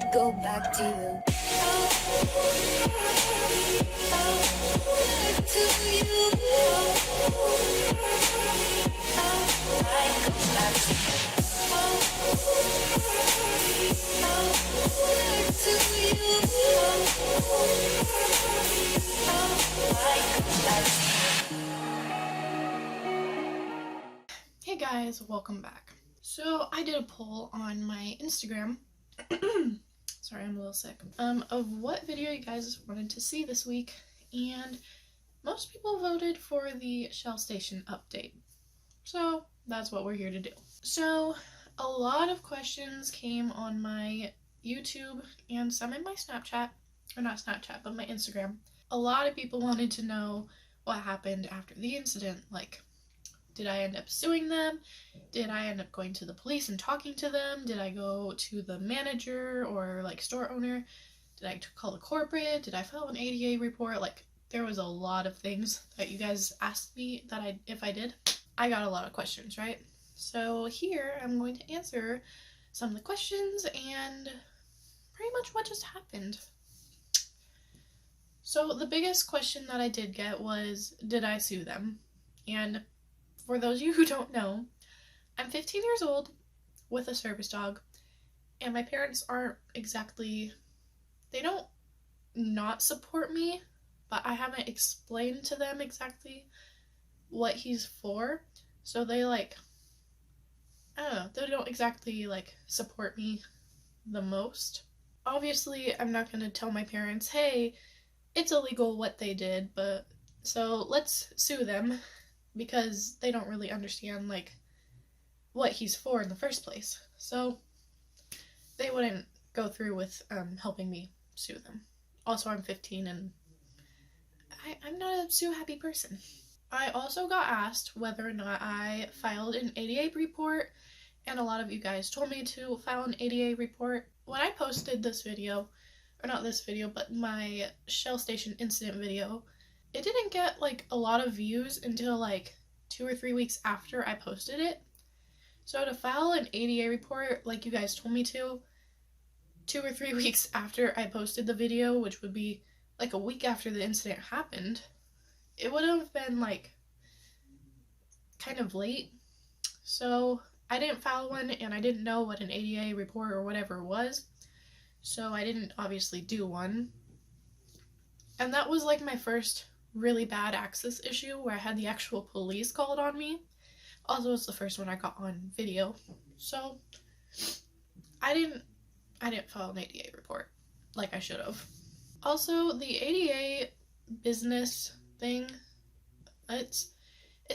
wanna go back to you. Back to you. I go back to you. Back to you. I go back to you. Hey guys, welcome back. So I did a poll on my Instagram, sorry I'm a little sick, of what video you guys wanted to see this week, and most people voted for the Shell Station update. So that's what we're here to do. So a lot of questions came on my YouTube and some in my Snapchat, or not Snapchat, but my Instagram. A lot of people wanted to know what happened after the incident, like, did I end up suing them? Did I end up going to the police and talking to them? Did I go to the manager or like store owner? Did I call the corporate? Did I file an ADA report? Like, there was a lot of things that you guys asked me that if I did. I got a lot of questions, right? So here I'm going to answer some of the questions and pretty much what just happened. So the biggest question that I did get was, did I sue them? And for those of you who don't know, I'm 15 years old with a service dog, and my parents aren't exactly, they don't not support me, but I haven't explained to them exactly what he's for, so they I don't know, they don't exactly support me the most. Obviously, I'm not going to tell my parents, hey, it's illegal what they did, but so let's sue them, because they don't really understand what he's for in the first place. So they wouldn't go through with helping me sue them. Also, I'm 15 and I'm not a sue happy person. I also got asked whether or not I filed an ADA report, and a lot of you guys told me to file an ADA report. When I posted this video, or not this video, but my Shell Station incident video, it didn't get a lot of views until 2 or 3 weeks after I posted it. So to file an ADA report like you guys told me to, 2 or 3 weeks after I posted the video, which would be a week after the incident happened, it would have been kind of late. So I didn't file one, and I didn't know what an ADA report or whatever was, so I didn't obviously do one. And that was my first really bad access issue where I had the actual police called on me. Also, it's the first one I got on video, so I didn't file an ADA report like I should have. Also, the ADA business thing, it's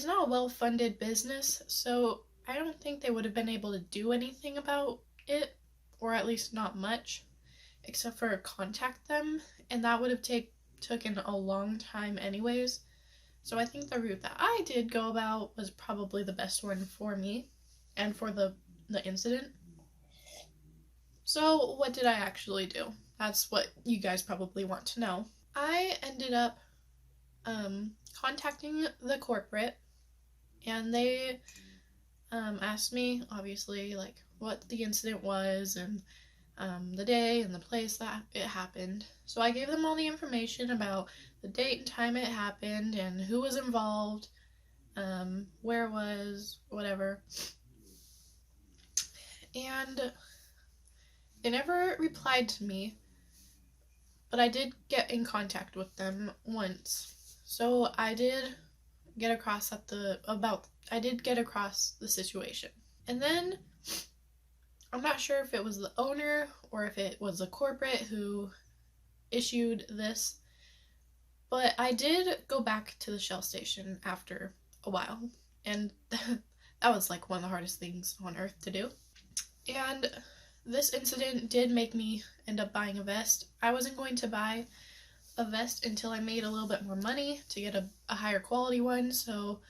not a well-funded business, so I don't think they would have been able to do anything about it, or at least not much, except for contact them, and that would have taken a long time anyways. So I think the route that I did go about was probably the best one for me and for the incident. So what did I actually do? That's what you guys probably want to know. I ended up contacting the corporate, and they asked me obviously what the incident was and the day and the place that it happened. So I gave them all the information about the date and time it happened and who was involved, where it was, whatever. And they never replied to me, but I did get in contact with them once. So I did get across the situation. And then I'm not sure if it was the owner or if it was the corporate who issued this, but I did go back to the Shell Station after a while, and that was one of the hardest things on earth to do. And this incident did make me end up buying a vest. I wasn't going to buy a vest until I made a little bit more money to get a higher quality one, so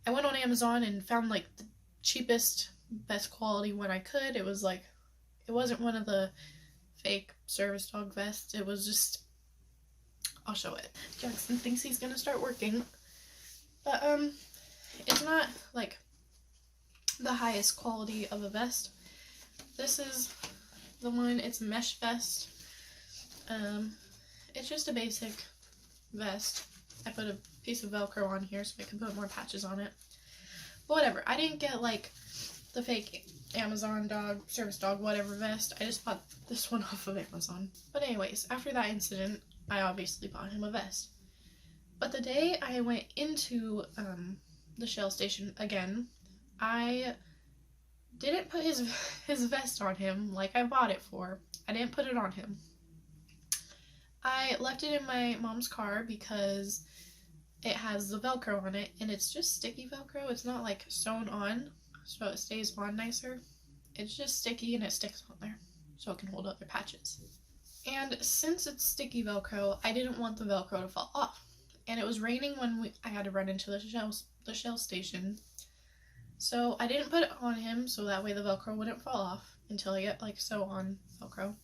I went on Amazon and found the cheapest, best quality one I could. It was it wasn't one of the fake service dog vests. It was just, I'll show it. Jackson thinks he's gonna start working, but it's not the highest quality of a vest. This is the one. It's a mesh vest. It's just a basic vest. I put a piece of Velcro on here so I can put more patches on it. But whatever. I didn't get like the fake Amazon dog, service dog, whatever vest. I just bought this one off of Amazon. But anyways, after that incident, I obviously bought him a vest. But the day I went into the Shell station again, I didn't put his vest on him like I bought it for. I didn't put it on him. I left it in my mom's car because it has the Velcro on it, and it's just sticky Velcro. It's not like sewn on, so it stays on nicer. It's just sticky and it sticks on there, so it can hold other patches. And since it's sticky Velcro, I didn't want the Velcro to fall off. And it was raining when I had to run into the Shell station. So I didn't put it on him so that way the Velcro wouldn't fall off until I get like sew on Velcro.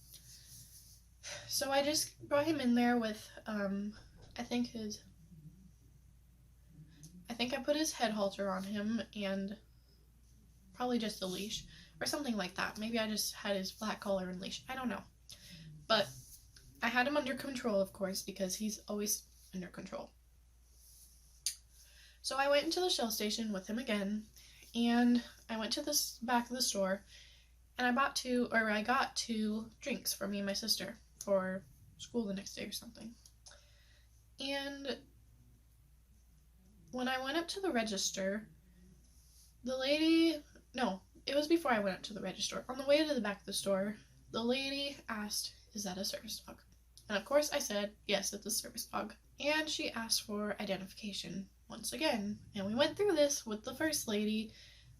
So I just brought him in there with, I think I put his head halter on him and probably just a leash or something like that. Maybe I just had his black collar and leash. I don't know. But I had him under control, of course, because he's always under control. So I went into the Shell station with him again, and I went to this back of the store, and I got 2 drinks for me and my sister for school the next day or something. And when I went up to the register, it was before I went up to the register. On the way to the back of the store, the lady asked, "Is that a service dog?" And of course I said, "Yes, it's a service dog." And she asked for identification once again. And we went through this with the first lady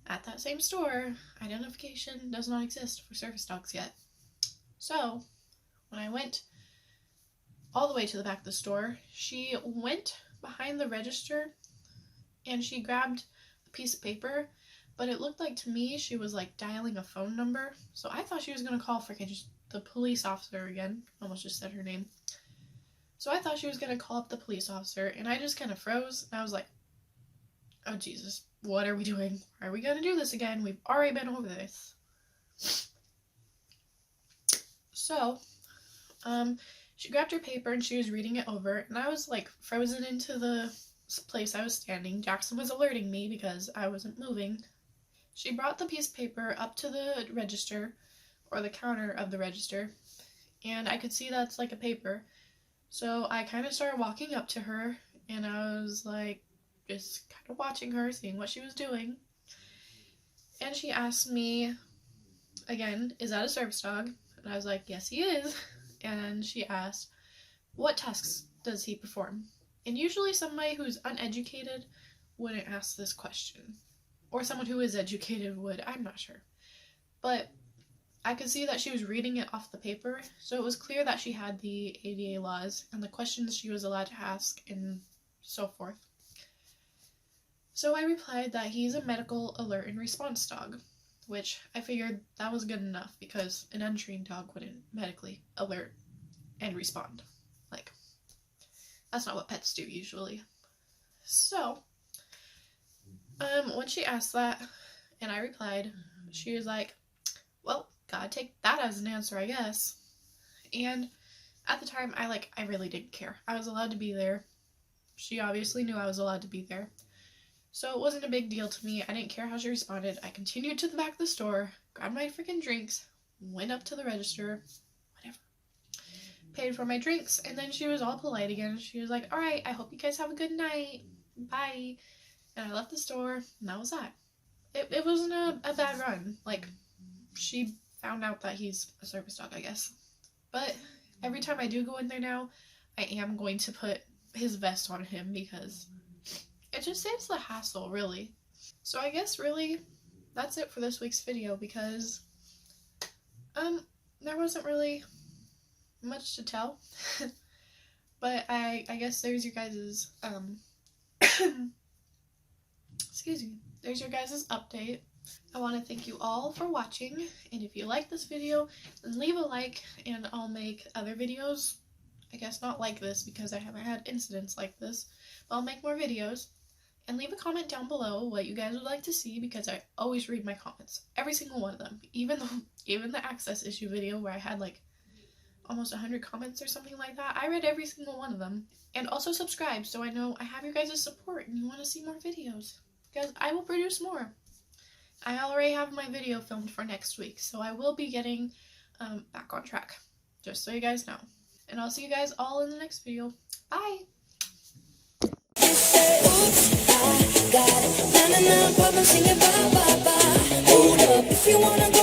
at that same store. Identification does not exist for service dogs yet. So when I went all the way to the back of the store, she went behind the register and she grabbed a piece of paper, but it looked like to me she was like dialing a phone number. So I thought she was going to call freaking the police officer again. Almost just said her name. So I thought she was going to call up the police officer, and I just kind of froze, and I was like, oh Jesus, what are we doing? Are we going to do this again? We've already been over this. So, she grabbed her paper and she was reading it over, and I was like frozen into the place I was standing. Jackson was alerting me because I wasn't moving. She brought the piece of paper up to the register, or the counter of the register, and I could see that's like a paper. So I kind of started walking up to her, and I was like just kind of watching her, seeing what she was doing. And she asked me again, "Is that a service dog?" And I was like, "Yes, he is." And she asked, "What tasks does he perform?" And usually somebody who's uneducated wouldn't ask this question. Or someone who is educated would, I'm not sure. But I could see that she was reading it off the paper, so it was clear that she had the ADA laws and the questions she was allowed to ask and so forth. So I replied that he's a medical alert and response dog, which I figured that was good enough because an untrained dog wouldn't medically alert and respond. Like, that's not what pets do usually. So, when she asked that and I replied, she was like, "Well, gotta take that as an answer, I guess." And at the time, I really didn't care. I was allowed to be there. She obviously knew I was allowed to be there. So it wasn't a big deal to me. I didn't care how she responded. I continued to the back of the store, grabbed my freaking drinks, went up to the register, whatever, paid for my drinks, and then she was all polite again. She was like, "All right, I hope you guys have a good night. Bye." And I left the store, and that was that. It wasn't a bad run. Like, she found out that he's a service dog, I guess. But every time I do go in there now, I am going to put his vest on him because it just saves the hassle, really. So I guess really that's it for this week's video because there wasn't really much to tell. But I guess there's your guys's excuse me. There's your guys's update. I want to thank you all for watching, and if you like this video, then leave a like, and I'll make other videos. I guess not like this, because I haven't had incidents like this, but I'll make more videos. And leave a comment down below what you guys would like to see, because I always read my comments. Every single one of them. Even the access issue video where I had like almost 100 comments or something like that. I read every single one of them. And also subscribe so I know I have your guys' support and you want to see more videos. Because I will produce more. I already have my video filmed for next week, so I will be getting back on track. Just so you guys know. And I'll see you guys all in the next video. Bye! Got it. Nah, nah, nah, problem, sing it, bye, bye, bye. Hold up, if you wanna